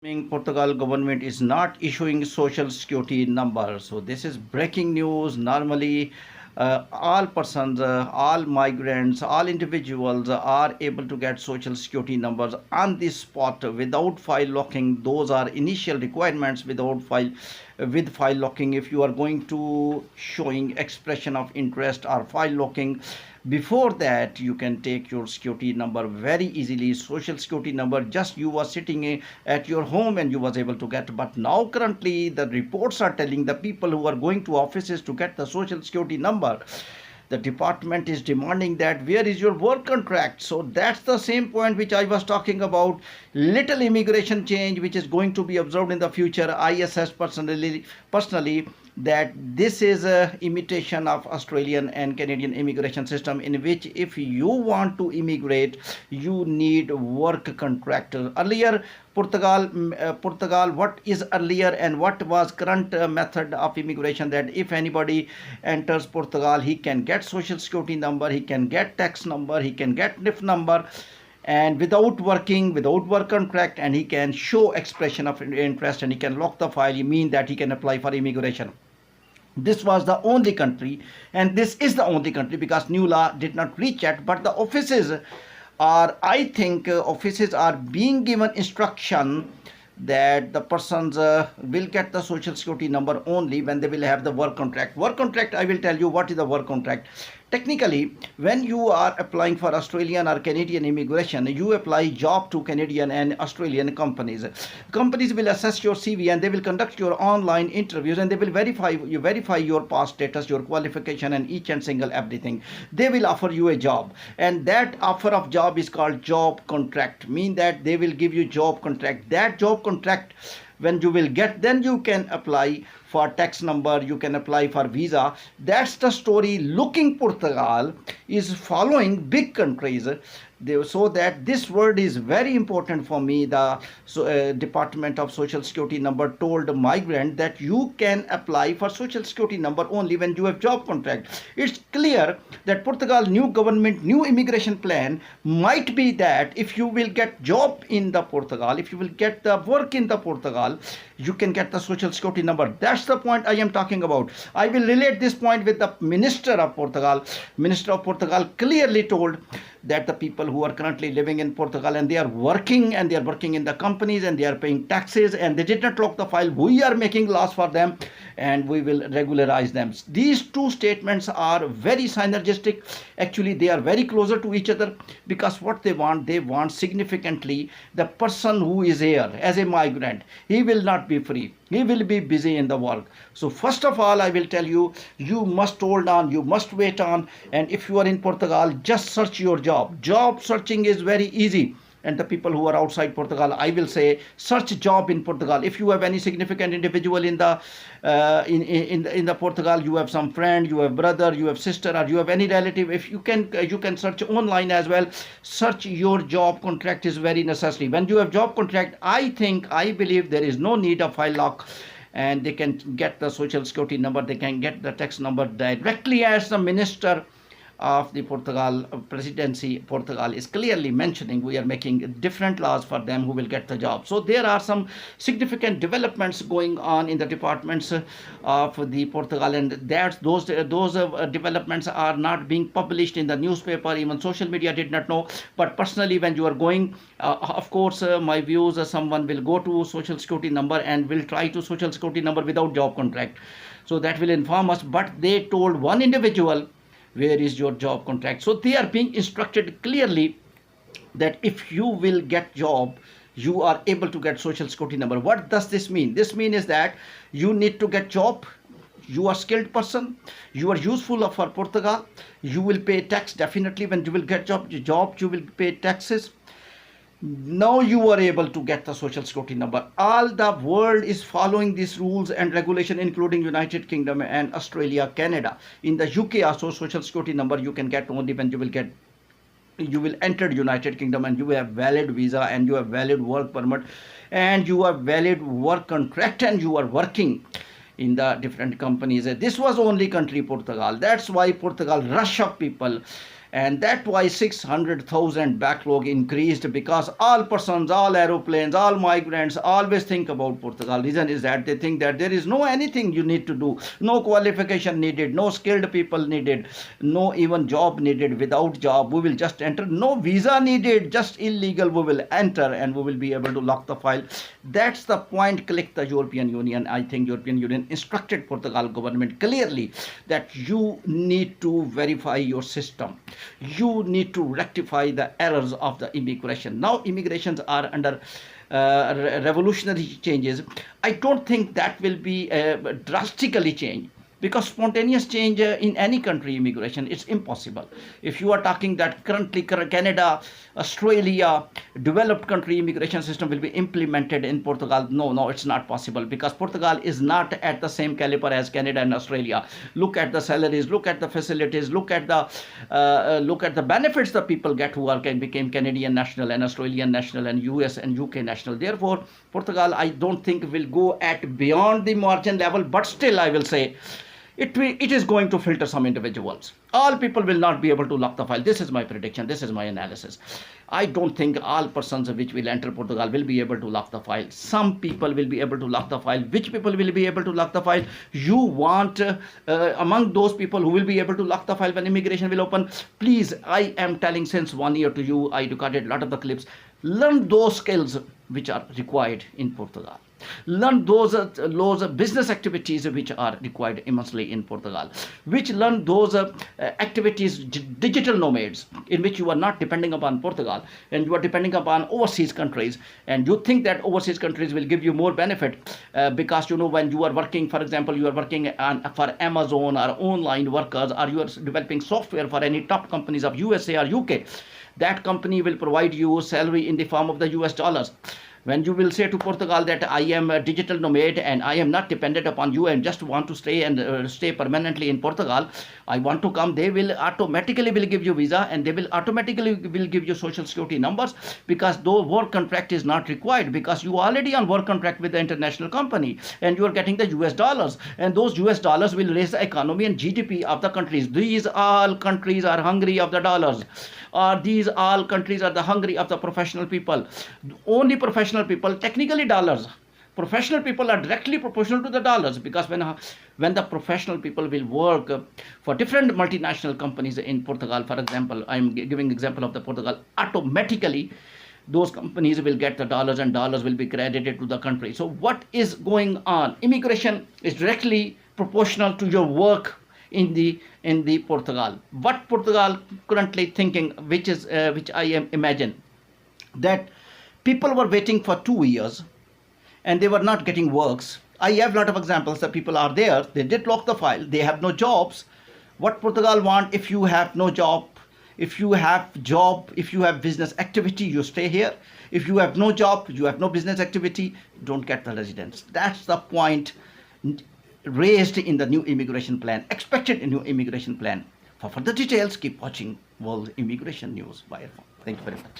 Portugal government is not issuing social security number. So this is breaking news. Normally, all persons, all migrants, all individuals are able to get social security numbers on the spot without file locking. Those are initial requirements without file with file locking. If you are going to showing expression of interest or file locking, before that you can take your security number very easily. Social security number, just you were sitting at your home and you was able to get. But now currently the reports are telling the people who are going to offices to get the social security number, the department is demanding that where is your work contract. So that's the same point which I was talking about. Little immigration change which is going to be observed in the future. I assess personally that this is a imitation of Australian and Canadian immigration system, in which if you want to immigrate you need work contract. Earlier Portugal, what is earlier and what was current method of immigration, that if anybody enters Portugal, he can get social security number, he can get tax number, he can get NIF number, and without working, without work contract, and he can show expression of interest and he can lock the file. You mean that he can apply for immigration. This was the only country, and this is the only country, because new law did not reach yet. But the offices are, I think, offices are being given instruction that the persons will get the social security number only when they will have the work contract. Work contract, I will tell you what is the work contract. Technically, when you are applying for Australian or Canadian immigration, you apply job to Canadian and Australian companies. Companies will assess your CV and they will conduct your online interviews, and they will verify your past status, your qualification, and each and single everything. They will offer you a job, and that offer of job is called job contract. Mean that they will give you job contract. That job contract, when you will get, then you can apply for tax number, you can apply for visa. That's the story. Looking Portugal is following big countries. So that this word is very important for me. The Department of Social Security number told migrant that you can apply for social security number only when you have job contract. It's clear that Portugal new government, new immigration plan might be that if you will get job in the Portugal, if you will get the work in the Portugal, you can get the social security number. That's the point I am talking about. I will relate this point with the Minister of Portugal. Minister of Portugal clearly told that the people who are currently living in Portugal and they are working in the companies and they are paying taxes and they did not lock the file, we are making laws for them and we will regularize them. These two statements are very synergistic. Actually, they are very closer to each other, because what they want significantly the person who is here as a migrant, he will not be free. He will be busy in the work. So first of all, I will tell you, you must hold on, you must wait on. And if you are in Portugal, just search your job. Job searching is very easy. And the people who are outside Portugal, I will say, search job in Portugal. If you have any significant individual in the in the Portugal, you have some friend, you have brother, you have sister, or you have any relative, if you can search online as well. Search your job contract is very necessary. When you have job contract, I believe there is no need of file lock, and they can get the social security number, they can get the tax number directly, as the minister of the Portugal presidency, Portugal is clearly mentioning we are making different laws for them who will get the job. So there are some significant developments going on in the departments of the Portugal, and those developments are not being published in the newspaper. Even social media did not know. But personally, when you are going, of course, my views, someone will go to social security number and will try to social security number without job contract. So that will inform us. But they told one individual, where is your job contract? So they are being instructed clearly that if you will get job, you are able to get social security number. What does this mean? This mean is that you need to get job, you are skilled person, you are useful for Portugal, you will pay tax definitely. When you will get job you will pay taxes. Now you are able to get the social security number. All the world is following these rules and regulation, including United Kingdom and Australia, Canada. In the UK also, social security number you can get only when you will enter United Kingdom and you have valid visa and you have valid work permit and you have valid work contract and you are working in the different companies. This was only country Portugal. That's why Portugal rush of people And that's why 600,000 backlog increased, because all persons, all aeroplanes, all migrants always think about Portugal. Reason is that they think that there is no anything you need to do, no qualification needed, no skilled people needed, no even job needed. Without job we will just enter, no visa needed, just illegal we will enter, and we will be able to lock the file. That's the point click the European Union. I think European Union instructed Portugal government clearly that you need to verify your system, you need to rectify the errors of the immigration. Now immigrations are under revolutionary changes. I don't think that will be drastically changed, because spontaneous change in any country immigration, it's impossible. If you are talking that currently Canada, Australia, developed country immigration system will be implemented in Portugal, no, it's not possible, because Portugal is not at the same caliber as Canada and Australia. Look at the salaries, look at the facilities, look at the benefits the people get who are became Canadian national and Australian national and US and UK national. Therefore Portugal, I don't think, will go at beyond the margin level, but still I will say it is going to filter some individuals. All people will not be able to lock the file. This is my prediction, this is my analysis. I don't think all persons which will enter Portugal will be able to lock the file. Some people will be able to lock the file. Which people will be able to lock the file? You want among those people who will be able to lock the file when immigration will open, please, I am telling since 1 year to you, I recorded a lot of the clips, learn those skills which are required in Portugal. Learn those business activities which are required immensely in Portugal, which learn those activities, digital nomads, in which you are not depending upon Portugal and you are depending upon overseas countries, and you think that overseas countries will give you more benefit because when you are working, for example, you are working for Amazon or online workers, or you are developing software for any top companies of USA or UK, that company will provide you salary in the form of the US dollars. When you will say to Portugal that I am a digital nomad and I am not dependent upon you and just want to stay and stay permanently in Portugal, I want to come, they will automatically will give you visa, and they will automatically will give you social security numbers, because though work contract is not required, because you are already on work contract with the international company and you are getting the US dollars, and those US dollars will raise the economy and GDP of the countries. These all countries are hungry of the dollars, or these all countries are the hungry of the professional people. Only professional people, technically dollars, professional people are directly proportional to the dollars, because when the professional people will work for different multinational companies in Portugal, for example, I am giving example of the Portugal, automatically those companies will get the dollars and dollars will be credited to the country. So what is going on? Immigration is directly proportional to your work in the Portugal. What Portugal currently thinking, which I am imagine, that people were waiting for 2 years and they were not getting works. I have a lot of examples that people are there, they did lock the file, they have no jobs. What Portugal want? If you have no job, if you have job, if you have business activity, you stay here. If you have no job, you have no business activity, don't get the residence. That's the point raised in the new immigration plan, expected in new immigration plan. For further details, keep watching World Immigration News by Irfan. Thank you very much.